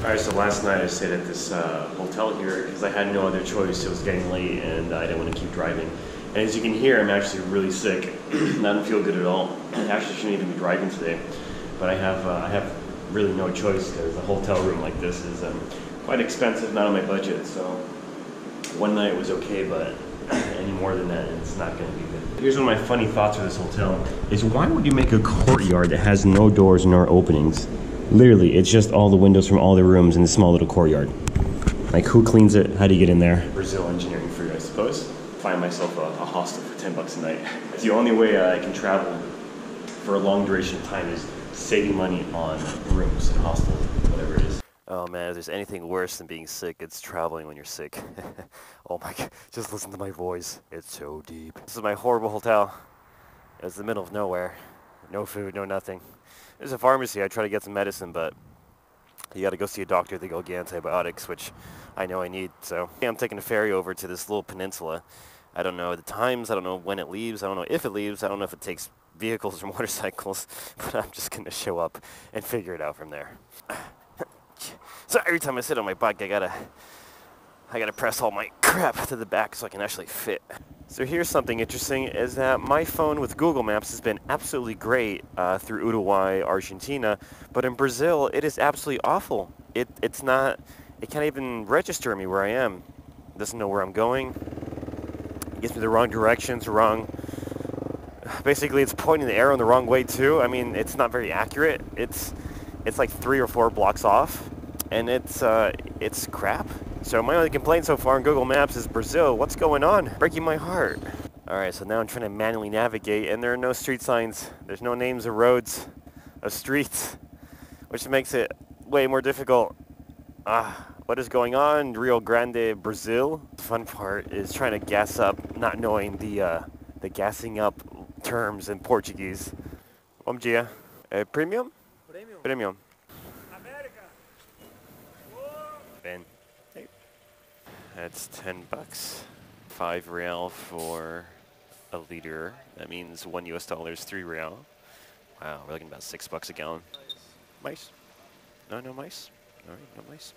Alright, so last night I stayed at this hotel here because I had no other choice. It was getting late and I didn't want to keep driving. And as you can hear, I'm actually really sick. I don't feel good at all. I actually shouldn't even be driving today. But I have really no choice because a hotel room like this is quite expensive, not on my budget. So one night was okay, but any more than that, it's not going to be good. Here's one of my funny thoughts for this hotel is why would you make a courtyard that has no doors nor openings? Literally, it's just all the windows from all the rooms in this small little courtyard. Like, who cleans it? How do you get in there? Brazil engineering for you, I suppose. Find myself a hostel for 10 bucks a night. It's the only way I can travel for a long duration of time is saving money on rooms and hostels, whatever it is. Oh man, if there's anything worse than being sick, it's traveling when you're sick. Oh my god, just listen to my voice. It's so deep. This is my horrible hotel. It's the middle of nowhere. No food, no nothing. There's a pharmacy. I try to get some medicine, but you got to go see a doctor to go get antibiotics, which I know I need. So I'm taking a ferry over to this little peninsula. I don't know the times. I don't know when it leaves. I don't know if it leaves. I don't know if it takes vehicles or motorcycles, but I'm just going to show up and figure it out from there. So every time I sit on my bike, I gotta press all my crap to the back so I can actually fit. So here's something interesting, is that my phone with Google Maps has been absolutely great through Uruguay, Argentina, but in Brazil, it is absolutely awful. It can't even register me where I am. It doesn't know where I'm going. It gives me the wrong directions, basically it's pointing the arrow in the wrong way too. I mean, it's not very accurate. It's like 3 or 4 blocks off, and it's crap. So my only complaint so far on Google Maps is Brazil. What's going on? Breaking my heart. Alright, so now I'm trying to manually navigate, and there are no street signs. There's no names of roads, of streets, which makes it way more difficult. What is going on? Rio Grande Brazil. The fun part is trying to gas up, not knowing the gassing up terms in Portuguese. Bom dia. Premium? Premium. Premium. America. Ben. That's 10 bucks. 5 real for a liter. That means $1 US, 3 real. Wow, we're looking about $6 a gallon. Mice? No mice? Alright, no mice.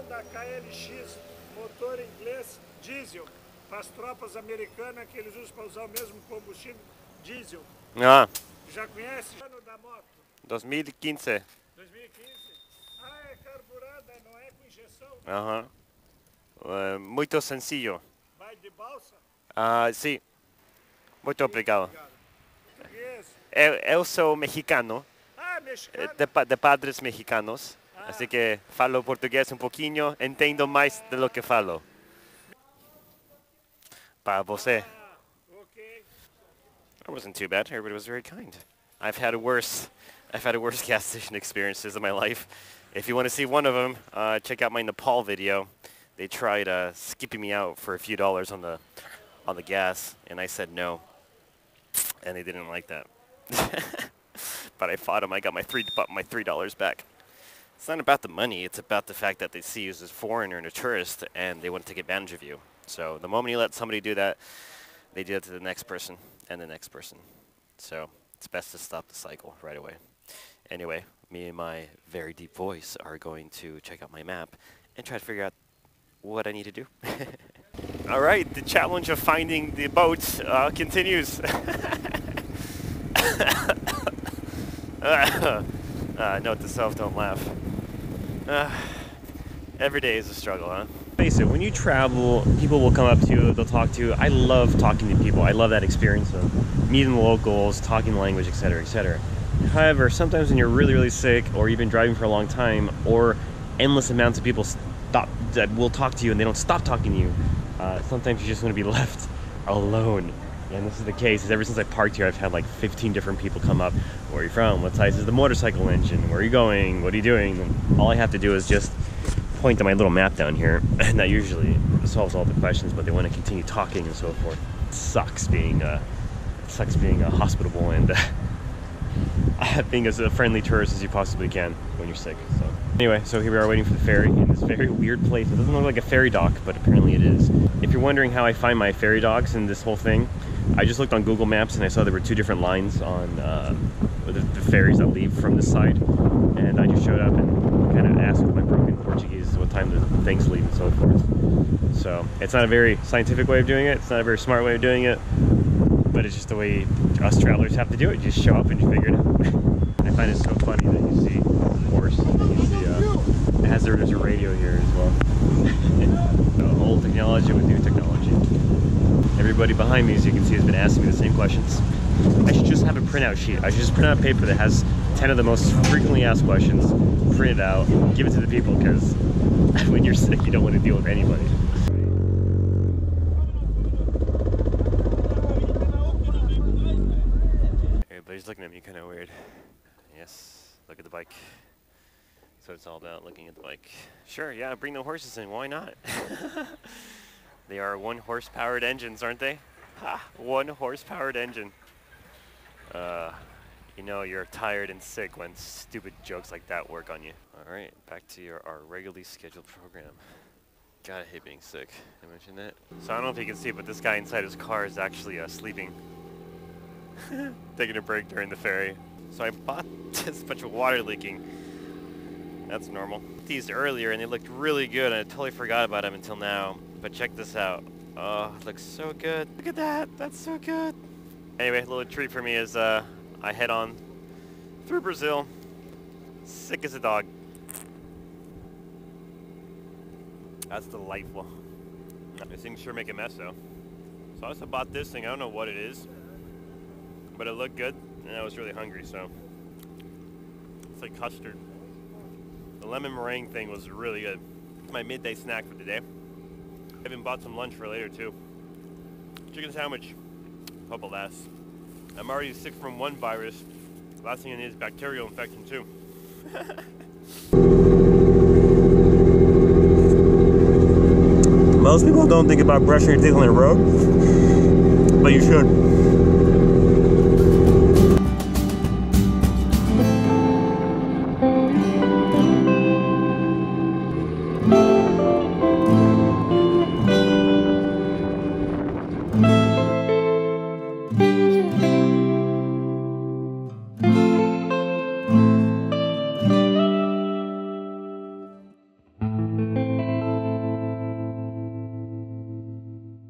Da KLX, motor inglês, diesel. Para as tropas americanas que eles usam para usar o mesmo combustível, diesel. Ah. Já conhece? Ano da moto? 2015. 2015? É carburada, não é com injeção? Aham. Muito sencillo. Vai de balsa? Sí. Muito obrigado. Português? Eu sou mexicano. Mexicano? De padres mexicanos. Así que falo portugués un pouquinho, entendo mais de lo que falo. Para você. Okay. It wasn't too bad. Everybody was very kind. I've had worse gas station experiences in my life. If you want to see one of them, check out my Nepal video. They tried skipping me out for a few dollars on the gas, and I said no, and they didn't like that. But I fought them. I got my $3 back. It's not about the money. It's about the fact that they see you as a foreigner and a tourist, and they want to take advantage of you. So the moment you let somebody do that, they do it to the next person and the next person. So it's best to stop the cycle right away. Anyway, me and my very deep voice are going to check out my map and try to figure out what I need to do. All right, the challenge of finding the boat continues. Note to self, don't laugh. Every day is a struggle, huh? Face it, when you travel, people will come up to you, they'll talk to you. I love talking to people. I love that experience of meeting the locals, talking the language, etc., etc. However, sometimes when you're really, really sick, or you've been driving for a long time, or endless amounts of people that will talk to you and they don't stop talking to you, sometimes you're just going to be left alone. And this is the case. Ever since I parked here, I've had like 15 different people come up. Where are you from? What size is the motorcycle engine? Where are you going? What are you doing? And all I have to do is just point to my little map down here, and that usually solves all the questions, but they want to continue talking and so forth. It sucks being hospitable and being as a friendly tourist as you possibly can when you're sick. So anyway, so here we are waiting for the ferry in this very weird place. It doesn't look like a ferry dock, but apparently it is. If you're wondering how I find my ferry docks in this whole thing, I just looked on Google Maps and I saw there were 2 different lines on the ferries that leave from this side, and I just showed up and kind of asked with my broken Portuguese what time the things leave and so forth. So it's not a very scientific way of doing it, it's not a very smart way of doing it, but it's just the way us travelers have to do it. You just show up and you figure it out. I find it so funny that you see a horse, and you see there's a radio here as well. Old technology with new technology. Everybody behind me, as you can see, has been asking me the same questions. I should just have a printout sheet. I should just print out paper that has 10 of the most frequently asked questions, print it out, give it to the people, because when you're sick, you don't want to deal with anybody. Everybody's looking at me kind of weird. Yes, look at the bike. So it's all about looking at the bike. Sure, yeah, bring the horses in, why not? They are 1 horse-powered engines, aren't they? Ha! 1 horse-powered engine. You know you're tired and sick when stupid jokes like that work on you. Alright, back to our regularly scheduled program. God, I hate being sick. Did I mention that? So I don't know if you can see, but this guy inside his car is actually sleeping. Taking a break during the ferry. So I bought this bunch of water leaking. That's normal. These earlier and they looked really good, and I totally forgot about them until now. But check this out. Oh, it looks so good. Look at that. That's so good. Anyway, a little treat for me is I head on through Brazil. Sick as a dog. That's delightful. This thing sure make a mess though. So I also bought this thing. I don't know what it is, but it looked good, and I was really hungry, so it's like custard. The lemon meringue thing was really good. It's my midday snack for the day. I even bought some lunch for later too. Chicken sandwich. Hope it lasts. I'm already sick from 1 virus. Last thing I need is bacterial infection too. Most people don't think about brushing your teeth on the road, but you should.